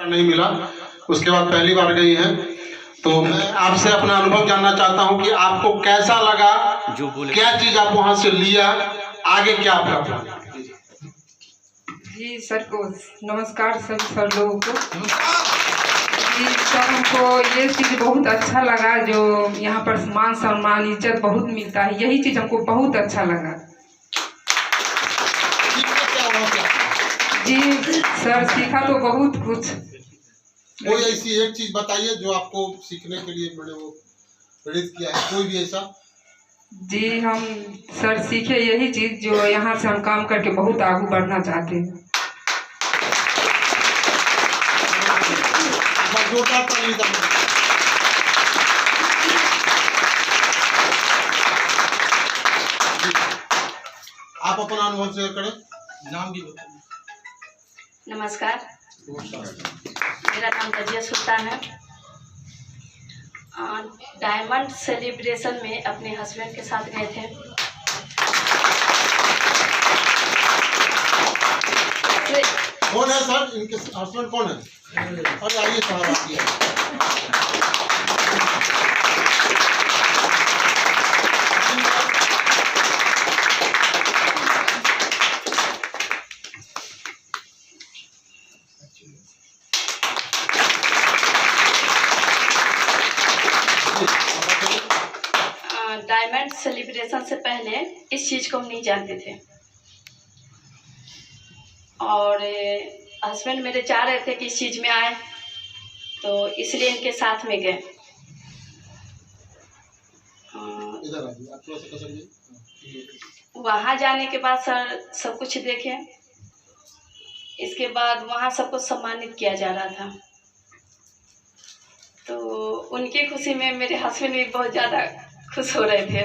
नहीं मिला, उसके बाद पहली बार गई हैं। तो मैं आपसे अपना अनुभव जानना चाहता हूं कि आपको कैसा लगा, क्या चीज आप वहां से लिया, आगे क्या आपका प्लान? जी सर को नमस्कार, सभी सर लोगों को। जी सर, हमको ये चीज़ बहुत अच्छा लगा, जो यहाँ पर मान सम्मान इज्जत बहुत मिलता है, यही चीज़ हमको बहुत अच्छा लगा। जी सर, सीखा तो बहुत कुछ। कोई ऐसी एक चीज बताइए जो आपको सीखने के लिए मैंने वो प्रेरित किया है, कोई भी ऐसा? जी हम सर सीखे यही चीज़, जो यहाँ से हम काम करके बहुत आगे बढ़ना चाहते हैं। आप अपना अनुभव शेयर करें, नाम भी बताइए। नमस्कार, मेरा नाम रजिया सुल्तान है। डायमंड सेलिब्रेशन में अपने हस्बैंड के साथ गए थे। कौन है सर, इनके हस्बैंड कौन है? अरे आइए साहब, आइए। डायमंड सेलिब्रेशन से पहले इस चीज़ को हम नहीं जानते थे, और हस्बैंड मेरे चाह रहे थे कि इस चीज़ में आए, तो इसलिए इनके साथ में गए। वहाँ जाने के बाद सर सब कुछ देखे, इसके बाद वहाँ सबको सम्मानित किया जा रहा था, तो उनकी खुशी में मेरे हस्बैंड भी बहुत ज़्यादा खुश हो रहे थे।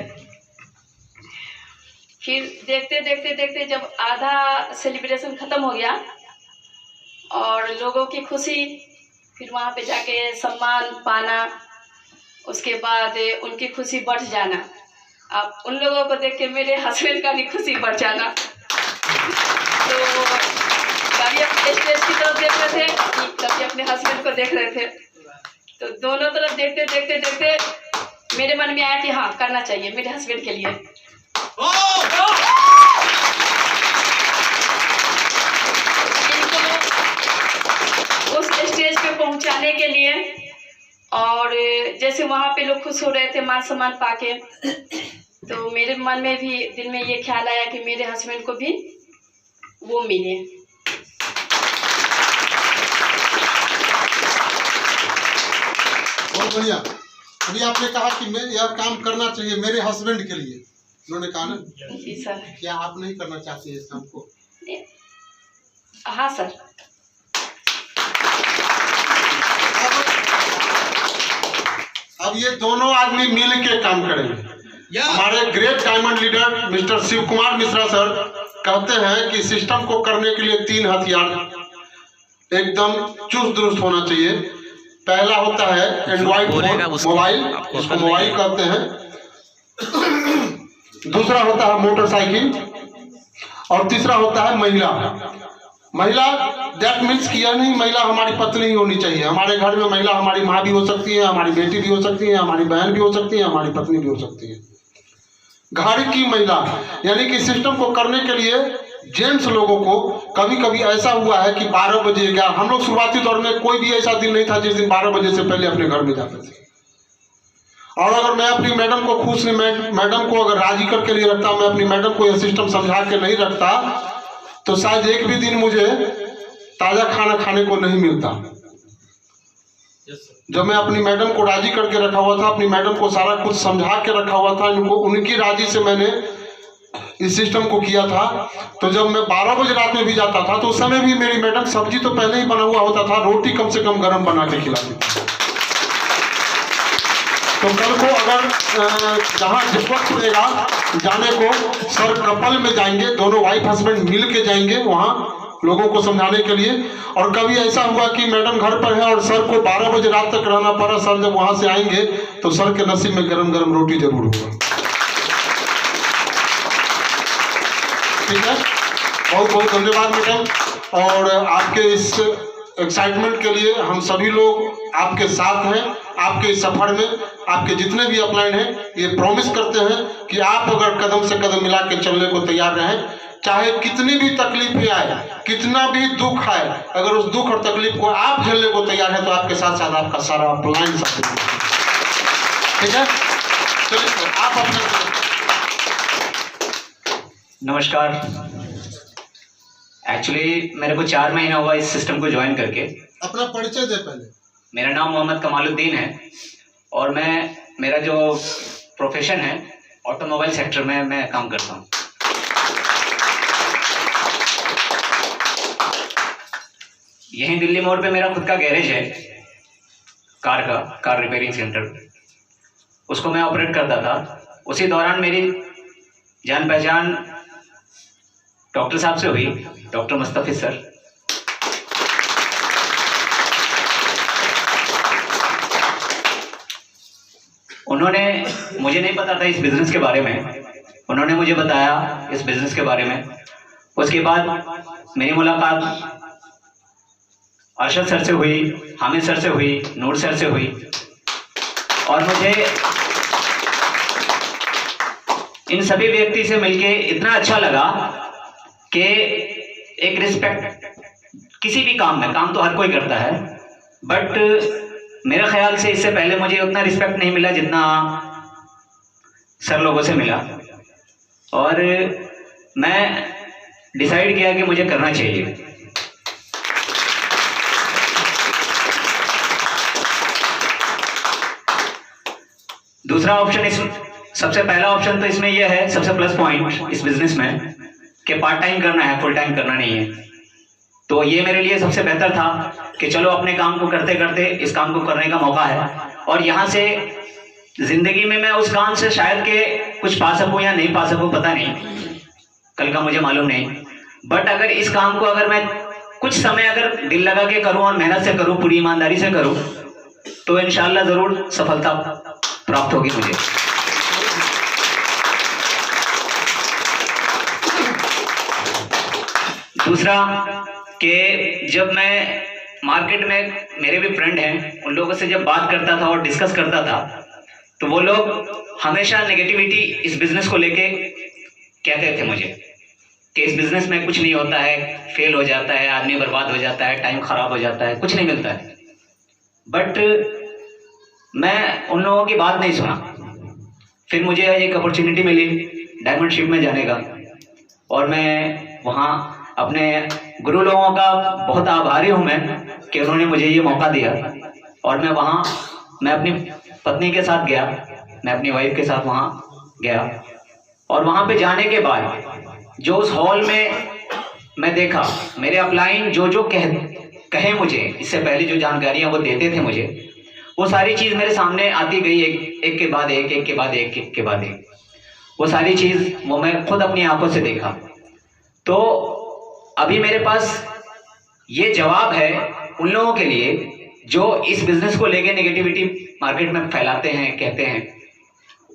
फिर देखते देखते देखते जब आधा सेलिब्रेशन ख़त्म हो गया और लोगों की खुशी, फिर वहाँ पे जाके सम्मान पाना, उसके बाद उनकी खुशी बढ़ जाना, अब उन लोगों को देख के मेरे हस्बैंड का भी खुशी बढ़ जाना। तो कभी अपने स्टेज की तरफ देख रहे थे, कभी अपने हस्बैंड को देख रहे थे, तो दोनों तरफ देखते देखते देखते मेरे मन में आया कि हाँ करना चाहिए मेरे हस्बैंड के लिए। इनको उस स्टेज पे पहुंचाने के लिए, और जैसे वहाँ पे लोग खुश हो रहे थे मान सम्मान पाके, तो मेरे मन में भी दिल में ये ख्याल आया कि मेरे हस्बैंड को भी वो मिले। बहुत बढ़िया। अभी आपने कहा कि मैं यह काम करना चाहिए मेरे हस्बैंड के लिए, उन्होंने कहा ना? जी सर। क्या आप नहीं करना चाहते इस काम को? हाँ सर। अब ये दोनों आदमी मिल के काम करेंगे। हमारे great diamond leader mister Shiv Kumar Mishra sir कहते हैं कि सिस्टम को करने के लिए 3 हथियार एकदम चुस्त दुरुस्त होना चाहिए। पहला होता है एंड्रॉइड मोबाइल, इसको मोबाइल कहते हैं। दूसरा होता है मोटरसाइकिल, और तीसरा होता है महिला। महिला दैट मीन्स कि यह नहीं महिला हमारी पत्नी ही होनी चाहिए। हमारे घर में महिला हमारी माँ भी हो सकती है, हमारी बेटी भी हो सकती है, हमारी बहन भी हो सकती है, हमारी पत्नी भी हो सकती है। घर की महिला, यानी कि सिस्टम को करने के लिए जेंट्स लोगों को कभी कभी ऐसा हुआ है कि 12 बजे क्या, हम लोग शुरुआती दौर में कोई भी ऐसा दिन नहीं था जिस दिन 12 बजे से पहले अपने घर में जाते थे। और अगर मैं अपनी मैडम को खुश नहीं, मैडम को अगर राजी करके नहीं रखता, मैं अपनी मैडम को यह सिस्टम समझा के नहीं रखता, तो शायद एक भी दिन मुझे ताज़ा खाना खाने को नहीं मिलता। जब मैं अपनी मैडम को राजी करके रखा हुआ था, अपनी मैडम को सारा कुछ समझा के रखा हुआ था, इनको उनकी राजी से मैंने इस सिस्टम को किया था। तो जब मैं 12 बजे रात में भी जाता था, तो उस समय भी मेरी मैडम सब्जी तो पहले ही बना हुआ होता था, रोटी कम से कम गर्म बना के खिलाती थी। तो कल को अगर जहाँ जिस वक्त मिलेगा जाने को, सर कपल में जाएंगे, दोनों वाइफ हस्बैंड मिल के जाएंगे वहाँ लोगों को समझाने के लिए। और कभी ऐसा हुआ कि मैडम घर पर है और सर को 12 बजे रात तक रहना पड़ा, सर जब वहाँ से आएंगे तो सर के नसीब में गरम गरम रोटी जरूर होगा। ठीक है, बहुत बहुत धन्यवाद मैडम। और आपके इस एक्साइटमेंट के लिए हम सभी लोग आपके साथ हैं। आपके इस सफर में आपके जितने भी अपलाइन हैं, ये प्रॉमिस करते हैं कि आप अगर कदम से कदम मिला के चलने को तैयार रहें, चाहे कितनी भी तकलीफें आए, कितना भी दुख आए, अगर उस दुख और तकलीफ को आप झेलने को तैयार है तो आपके साथ साथ आपका सारा अपलाइन साथ में। ठीक है, चलिए आप अपने। नमस्कार। एक्चुअली मेरे को 4 महीना हुआ इस सिस्टम को ज्वाइन करके। अपना परिचय दे पहले। मेरा नाम मोहम्मद कमालुद्दीन है और मेरा जो प्रोफेशन है ऑटोमोबाइल सेक्टर में मैं काम करता हूँ। यहीं दिल्ली मोड़ पे मेरा खुद का गैरेज है, कार रिपेयरिंग सेंटर, उसको मैं ऑपरेट करता था। उसी दौरान मेरी जान पहचान डॉक्टर साहब से हुई, डॉक्टर मुस्तफिज सर। उन्होंने, मुझे नहीं पता था इस बिज़नेस के बारे में, उन्होंने मुझे बताया इस बिज़नेस के बारे में। उसके बाद मेरी मुलाकात अरशद सर से हुई, हामिद सर से हुई, नूर सर से हुई और मुझे इन सभी व्यक्ति से मिलके इतना अच्छा लगा कि एक रिस्पेक्ट किसी भी काम में, काम तो हर कोई करता है, बट मेरे ख्याल से इससे पहले मुझे उतना रिस्पेक्ट नहीं मिला जितना सर लोगों से मिला। और मैं डिसाइड किया कि मुझे करना चाहिए। दूसरा ऑप्शन, सबसे पहला ऑप्शन तो इसमें यह है, सबसे प्लस पॉइंट इस बिजनेस में, कि पार्ट टाइम करना है, फुल टाइम करना नहीं है। तो ये मेरे लिए सबसे बेहतर था कि चलो अपने काम को करते करते इस काम को करने का मौका है, और यहाँ से जिंदगी में मैं उस काम से शायद के कुछ पा सकूं या नहीं पा सकूं, पता नहीं, कल का मुझे मालूम नहीं। बट अगर इस काम को अगर मैं कुछ समय अगर दिल लगा के करूं और मेहनत से करूं, पूरी ईमानदारी से करूं, तो इंशाल्लाह जरूर सफलता प्राप्त होगी मुझे। दूसरा कि जब मैं मार्केट में, मेरे भी फ्रेंड हैं, उन लोगों से जब बात करता था और डिस्कस करता था, तो वो लोग हमेशा नेगेटिविटी इस बिजनेस को लेके कहते थे मुझे कि इस बिजनेस में कुछ नहीं होता है, फेल हो जाता है, आदमी बर्बाद हो जाता है, टाइम खराब हो जाता है, कुछ नहीं मिलता है। बट मैं उन लोगों की बात नहीं सुना। फिर मुझे एक अपॉर्चुनिटी मिली डायमंड शिप में जाने का, और मैं वहाँ अपने गुरु लोगों का बहुत आभारी हूँ मैं कि उन्होंने मुझे ये मौका दिया। और मैं अपनी पत्नी के साथ गया, मैं अपनी वाइफ के साथ वहाँ गया, और वहाँ पे जाने के बाद जो उस हॉल में मैं देखा, मेरे अपलाइन जो कहे मुझे, इससे पहले जो जानकारियाँ वो देते थे मुझे, वो सारी चीज़ मेरे सामने आती गई, एक के बाद एक, एक के बाद एक, एक के बाद एक। वो सारी चीज़ वो मैं खुद अपनी आंखों से देखा। तो अभी मेरे पास ये जवाब है उन लोगों के लिए जो इस बिजनेस को लेके नेगेटिविटी मार्केट में फैलाते हैं, कहते हैं।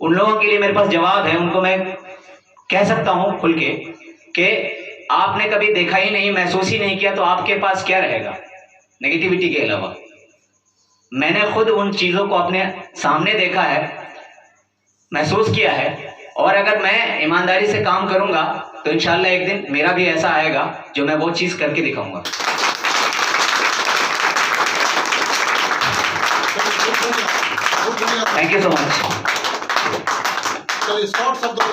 उन लोगों के लिए मेरे पास जवाब है। उनको मैं कह सकता हूँ खुल के कि आपने कभी देखा ही नहीं, महसूस ही नहीं किया, तो आपके पास क्या रहेगा नेगेटिविटी के अलावा। मैंने खुद उन चीज़ों को अपने सामने देखा है, महसूस किया है, और अगर मैं ईमानदारी से काम करूंगा तो इंशाल्लाह एक दिन मेरा भी ऐसा आएगा जो मैं वो चीज़ करके दिखाऊंगा। Thank you so much.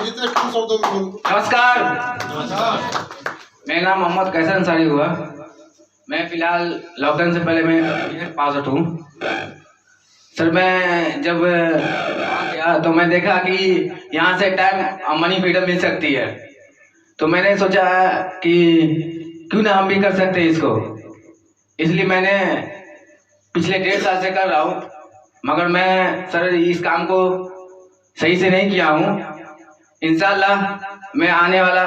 जितने कम शब्दों में बोलो। नमस्कार, मेरा नाम मोहम्मद कैसर अंसारी हुआ। मैं फिलहाल लॉकडाउन से पहले मैं पास आउट हूँ। सर मैं जब गया तो मैं देखा कि यहाँ से टाइम मनी फ्रीडम मिल सकती है, तो मैंने सोचा कि क्यों ना हम भी कर सकते हैं इसको। इसलिए मैंने पिछले 1.5 साल से कर रहा हूँ, मगर मैं सर इस काम को सही से नहीं किया हूँ। इंशाल्लाह मैं आने वाला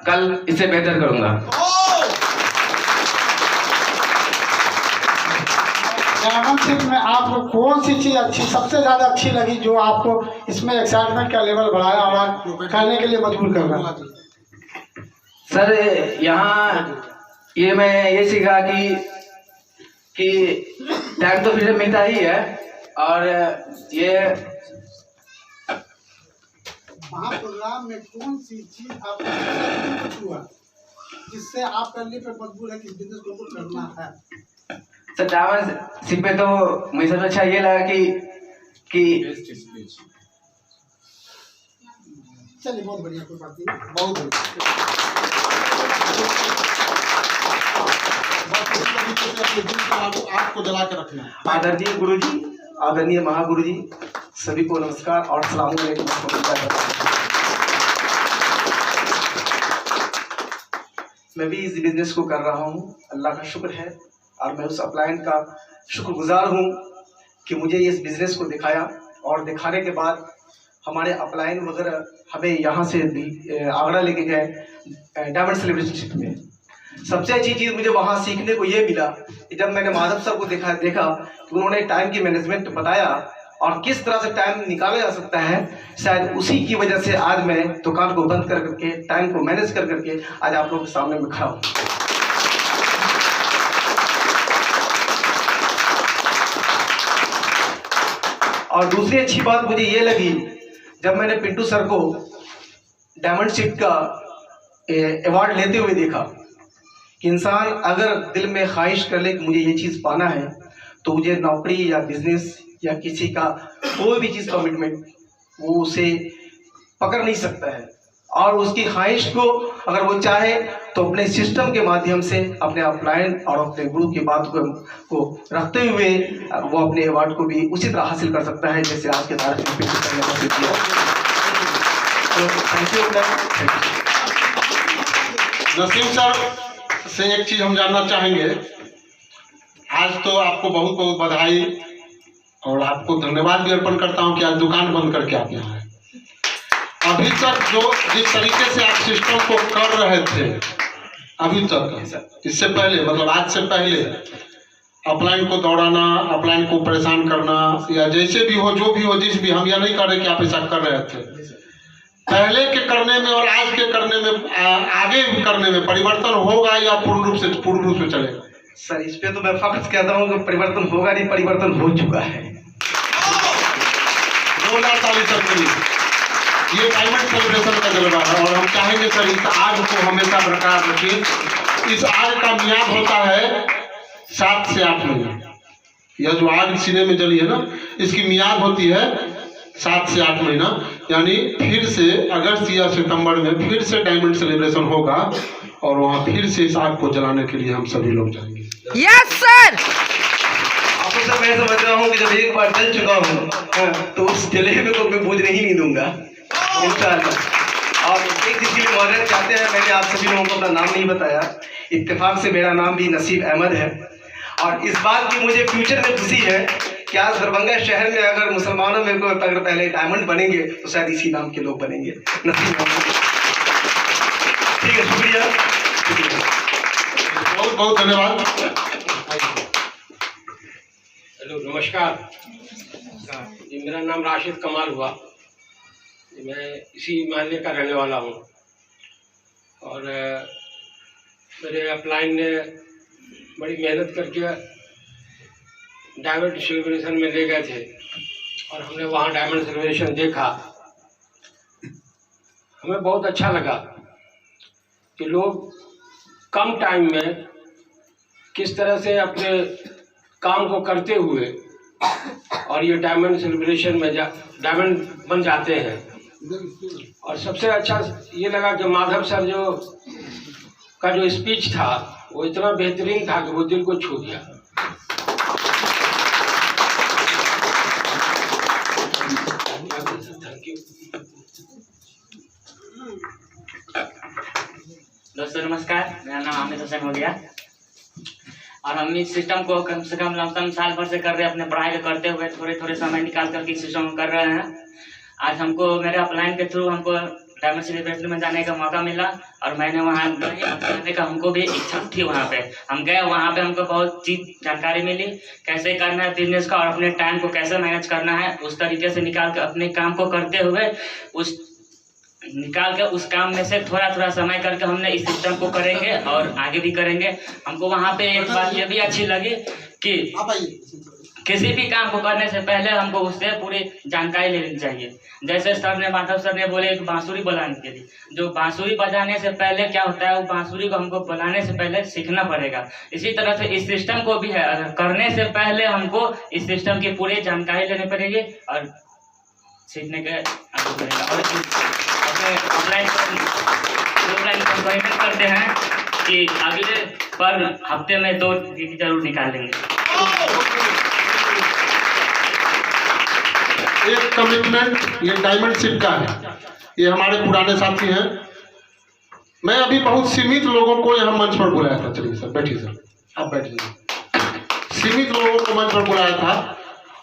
कल इससे बेहतर करूँगा। डायमंडशिप में आपको कौन सी चीज़ अच्छी, सबसे ज़्यादा अच्छी लगी, जो आपको इसमें एक्साइटमेंट का लेवल बढ़ाया और आप करने के लिए मजबूर कर रहा है? सर यहाँ मैं ये सीखा कि कि टाइम तो फ्रीडम मिलता ही है, और ये महाप्रोग्राम में कौन सी चीज आपको सबसे अधिक हुआ जिससे आप करने पे मजबूर है कि बिजनेस को करना है? सर डायमंड सिप पे तो मुझे सबसे अच्छा ये लगा कि चलिए बहुत बढ़िया, कोई बात नहीं, बहुत बढ़िया। बस इसी तरीके से अपने दिल को आपको जला के रखना है। आदरणीय गुरु जी, आदरणीय महागुरु जी, सभी को नमस्कार और सलाम अलैकुम। मैं भी इस बिजनेस को कर रहा हूँ, अल्लाह का शुक्र है, और मैं उस अपलाइन का शुक्रगुजार हूँ कि मुझे इस बिजनेस को दिखाया, और दिखाने के बाद हमारे अपलाइन वगैरह हमें यहाँ से आगरा लेके गए डायमंड सेलिब्रेशन में। सबसे अच्छी चीज़ मुझे वहाँ सीखने को ये मिला कि जब मैंने माधव सर को देखा तो उन्होंने टाइम की मैनेजमेंट बताया और किस तरह से टाइम निकाला जा सकता है। शायद उसी की वजह से आज मैं दुकान को बंद कर करके टाइम को मैनेज कर करके आज आप लोगों के सामने में खड़ा हूँ। और दूसरी अच्छी बात मुझे ये लगी जब मैंने पिंटू सर को डायमंड शिप का अवार्ड लेते हुए देखा कि इंसान अगर दिल में ख्वाहिश कर ले कि मुझे ये चीज़ पाना है तो मुझे नौकरी या बिजनेस या किसी का कोई भी चीज़ कमिटमेंट वो उसे पकड़ नहीं सकता है, और उसकी ख्वाहिश को अगर वो चाहे तो अपने सिस्टम के माध्यम से अपने अपलाइन और अपने गुरु की बात को रखते हुए वो अपने अवार्ड को भी उसी तरह हासिल कर सकता है जैसे आज के तारीख में पिंटू सर ने हासिल किया। Thank you. नसीम सर से एक चीज हम जानना चाहेंगे। आज तो आपको बहुत बहुत बधाई और आपको धन्यवाद भी अर्पण करता हूं कि आज दुकान बंद करके आप यहाँ आए। अभी तक जो जिस तरीके से आप सिस्टम को कर रहे थे अभी तक, इससे पहले मतलब आज से पहले अपलाइन को दौड़ाना, अपलाइन को परेशान करना या जैसे भी हो, जो भी हो, जिस भी, हम यह नहीं कर रहे कि आप ऐसा कर रहे थे, पहले के करने में और आज के करने में, आगे करने में परिवर्तन होगा या पूर्ण रूप से चलेगा? सर इस पे तो मैं फख्र कहता हूँ कि परिवर्तन होगा नहीं, परिवर्तन हो चुका है। 2040 तक के लिए ये डायमंड सेलिब्रेशन का जलवा है और हम चाहेंगे सर इस आग को हमेशा बरकरार रखिए। इस आग का मियाद होता है 7 से 8 महीना। यह जो आग सीने में जली है ना, इसकी मियाद होती है 7 से 8 महीना, यानी फिर से अगस्त या सितंबर में फिर से डायमंड सेलिब्रेशन होगा और वहाँ फिर से इस आग को जलाने के लिए हम सभी लोग जाएंगे। Yes sir. आपको सर मैं समझ रहा हूँ कि जब एक बार जल चुका हूँ तो उस जले हुए को मैं बूझ नहीं दूंगा इंशाअल्लाह। और एक चीज के लिए मौजूद चाहते हैं, मैंने आप सभी लोगों को अपना नाम नहीं बताया, इत्तेफाक से मेरा नाम भी नसीब अहमद है, और इस बात की मुझे फ्यूचर में खुशी है कि आज दरभंगा शहर में अगर मुसलमानों में कोई अगर पहले डायमंड बनेंगे तो शायद इसी नाम के लोग बनेंगे। नसीब अहमद। ठीक है, शुक्रिया। बहुत बहुत धन्यवाद। हेलो नमस्कार जी, मेरा नाम राशिद कमाल हुआ, मैं इसी महल्ले का रहने वाला हूँ, और मेरे अपलाइन ने बड़ी मेहनत करके डायमंड सेलिब्रेशन में ले गए थे और हमने वहाँ डायमंड सेलिब्रेशन देखा। हमें बहुत अच्छा लगा कि लोग कम टाइम में किस तरह से अपने काम को करते हुए और ये डायमंड सेलिब्रेशन में डायमंड बन जाते हैं। और सबसे अच्छा ये लगा कि माधव सर का जो स्पीच था वो इतना बेहतरीन था कि वो दिल को छू गया। Thank you. दोस्तों नमस्कार, मेरा नाम आमिर हुसैन हो गया, और हम इस सिस्टम को कम से कम लमसम साल भर से कर रहे हैं। अपने पढ़ाई को करते हुए थोड़े थोड़े समय निकाल कर इस सिस्टम को कर रहे हैं। आज हमको मेरे अपलाइन के थ्रू हमको डायमंड सेलिब्रेशन में जाने का मौका मिला, और मैंने वहाँ जाने का हमको भी इच्छा थी। वहाँ पे हम गए, वहाँ पे हमको बहुत चीज जानकारी मिली, कैसे करना है बिजनेस का और अपने टाइम को कैसे मैनेज करना है। उस तरीके से निकाल कर अपने काम को करते हुए उस काम में से थोड़ा थोड़ा समय करके हमने इस सिस्टम को करेंगे और आगे भी करेंगे। हमको वहाँ पे एक बात ये भी अच्छी लगी कि किसी भी काम को करने से पहले हमको उससे पूरी जानकारी ले लेनी चाहिए। जैसे माधव सर ने बोले एक बांसुरी बजाने के लिए, जो बांसुरी बजाने से पहले क्या होता है, वो बांसुरी को हमको बजाने से पहले सीखना पड़ेगा। इसी तरह से इस सिस्टम को भी है, करने से पहले हमको इस सिस्टम की पूरी जानकारी लेनी पड़ेगी और सीखने के आगे बढ़ेगा। और अपने ऑफलाइन कमिटमेंट करते हैं कि अगले पर हफ्ते में 2 जरूर निकालेंगे। एक कमिटमेंट ये डायमंडशिप का है, ये हमारे पुराने साथी हैं। मैं अभी बहुत सीमित लोगों को यहाँ मंच पर बुलाया था। चलिए सर, बैठिए सर, आप बैठिए। सीमित लोगों को मंच पर बुलाया था,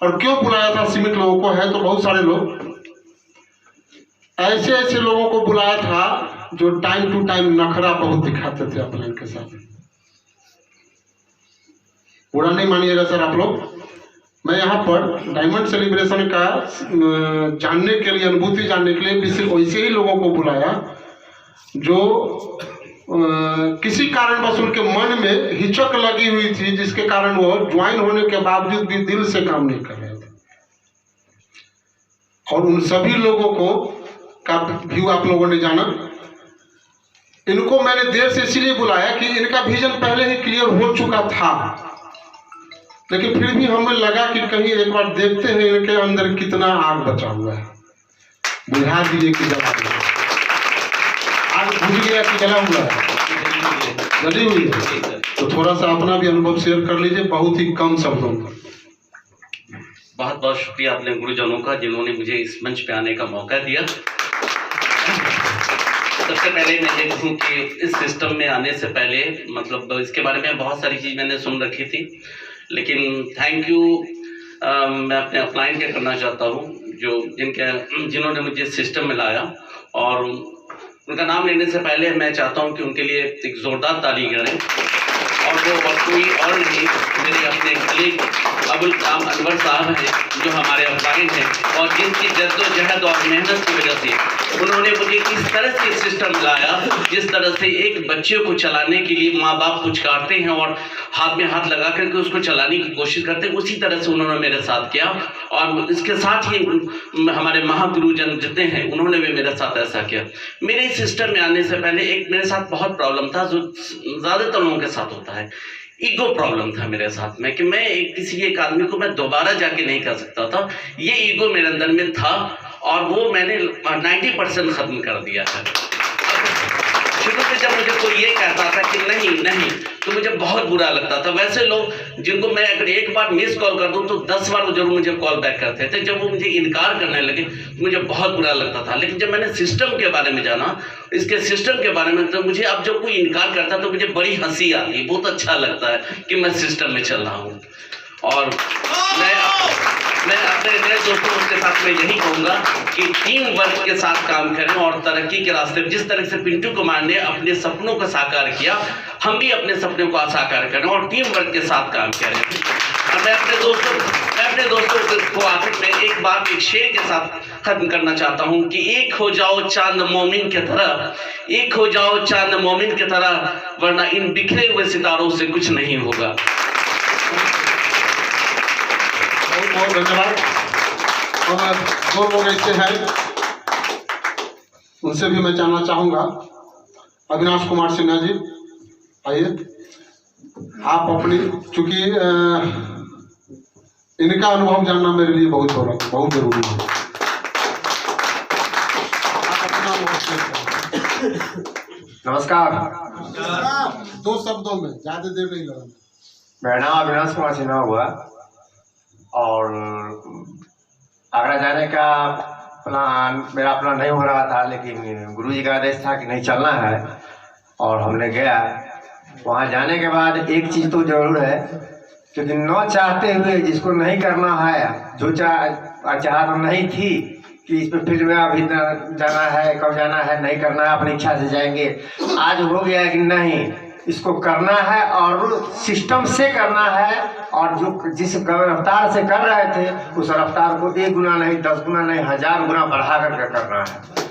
और क्यों बुलाया था सीमित लोगों को, है तो बहुत सारे लोग ऐसे लोगों को बुलाया था जो टाइम टू टाइम नखरा बहुत दिखाते थे अपने के साथ। बुरा नहीं मानिएगा सर आप लोग। मैं यहाँ पर डायमंड सेलिब्रेशन का जानने के लिए, अनुभूति जानने के लिए सिर्फ वैसे ही लोगों को बुलाया जो किसी कारणवश उनके मन में हिचक लगी हुई थी, जिसके कारण वो ज्वाइन होने के बावजूद भी दिल से काम नहीं कर रहे थे। और उन सभी लोगों को का व्यू आप लोगों ने जाना। इनको मैंने देर से इसलिए बुलाया कि इनका विजन पहले ही क्लियर हो चुका था, लेकिन फिर भी हमें लगा कि कहीं एक बार देखते हैं इनके अंदर कितना आग बचा हुआ है। बुझा दीजिए कि जला हुआ आग बुझ गया कि जला हुआ है, जली हुई है। तो थोड़ा सा अपना भी अनुभव शेयर कर लीजिए, बहुत ही कम शब्दों में। बहुत बहुत शुक्रिया अपने गुरुजनों का जिन्होंने मुझे इस मंच पे आने का मौका दिया। सबसे पहले मैं ये कहूँ कि इस सिस्टम में आने से पहले मतलब इसके बारे में बहुत सारी चीज़ मैंने सुन रखी थी, लेकिन थैंक यू मैं अपने अपलाइन के करना चाहता हूँ जो जिन्होंने मुझे सिस्टम में लाया। और उनका नाम लेने से पहले मैं चाहता हूँ कि उनके लिए एक ज़ोरदार ताली करें। और वो कोई और नहीं, मेरे अपने कलीग अबुल कलाम अनवर साहब हैं जो हमारे अपलाइन हैं, और जिनकी जद्दोजहद और मेहनत की वजह से उन्होंने मुझे इस तरह से सिस्टम लाया जिस तरह से एक बच्चे को चलाने के लिए माँ बाप पुचकारते हैं और हाथ में हाथ लगा करके उसको चलाने की कोशिश करते हैं, उसी तरह से उन्होंने मेरे साथ किया। और इसके साथ ही हमारे महागुरुजन जितने हैं उन्होंने भी मेरे साथ ऐसा किया। मेरे इस सिस्टम में आने से पहले एक मेरे साथ बहुत प्रॉब्लम था जो ज़्यादातर लोगों के साथ होता है, ईगो प्रॉब्लम था मेरे साथ में, कि मैं किसी एक आदमी को मैं दोबारा जाके नहीं कर सकता था। ये ईगो मेरे अंदर में था और वो मैंने 90% ख़त्म कर दिया है। शुरू से जब मुझे कोई ये कहता था कि नहीं नहीं, तो मुझे बहुत बुरा लगता था। वैसे लोग जिनको मैं अगर एक बार मिस कॉल कर दूं तो 10 बार वो जरूर मुझे कॉल बैक करते थे। जब वो मुझे इनकार करने लगे तो मुझे बहुत बुरा लगता था। लेकिन जब मैंने सिस्टम के बारे में जाना, इसके सिस्टम के बारे में, तो मुझे अब जब कोई इनकार करता तो मुझे बड़ी हंसी आती है, बहुत अच्छा लगता है कि मैं सिस्टम में चल रहा हूँ। और मैं अपने नए दोस्तों के साथ में यही कहूँगा कि टीम वर्क के साथ काम करें और तरक्की के रास्ते पर जिस तरह से पिंटू कुमार ने अपने सपनों को साकार किया, हम भी अपने सपनों को साकार करें और टीम वर्क के साथ काम करें। और मैं अपने दोस्तों को आखिर में एक बार एक शेर के साथ खत्म करना चाहता हूँ कि एक हो जाओ चांद मोमिन की तरह, एक हो जाओ चांद मोमिन की तरह, वरना इन बिखरे हुए सितारों से कुछ नहीं होगा। बहुत धन्यवाद। और दो लोग ऐसे हैं, उनसे भी मैं जानना चाहूँगा। अविनाश कुमार सिन्हा जी, आइए। आप अपनी, चूँकि इनका अनुभव जानना मेरे लिए बहुत जरूरी है। आप अपना अनुभव शेयर करें। नमस्कार। दो शब्दों में, ज़्यादा देर नहीं लगाना। मेरा नाम अविनाश कुमार सिन्हा हुआ और आगरा जाने का मेरा प्लान नहीं हो रहा था, लेकिन गुरुजी का आदेश था कि नहीं चलना है और हमने गया। वहाँ जाने के बाद एक चीज़ तो जरूर है, क्योंकि न चाहते हुए जिसको नहीं करना है, जो चाहत नहीं थी कि इस पर फील्ड में अभी जाना है, कब जाना है, नहीं करना है, अपनी इच्छा से जाएंगे। आज हो गया कि नहीं, इसको करना है और सिस्टम से करना है, और जो जिस रफ्तार से कर रहे थे उस रफ्तार को 1 गुना नहीं, 10 गुना नहीं, 1000 गुना बढ़ा करके करना है।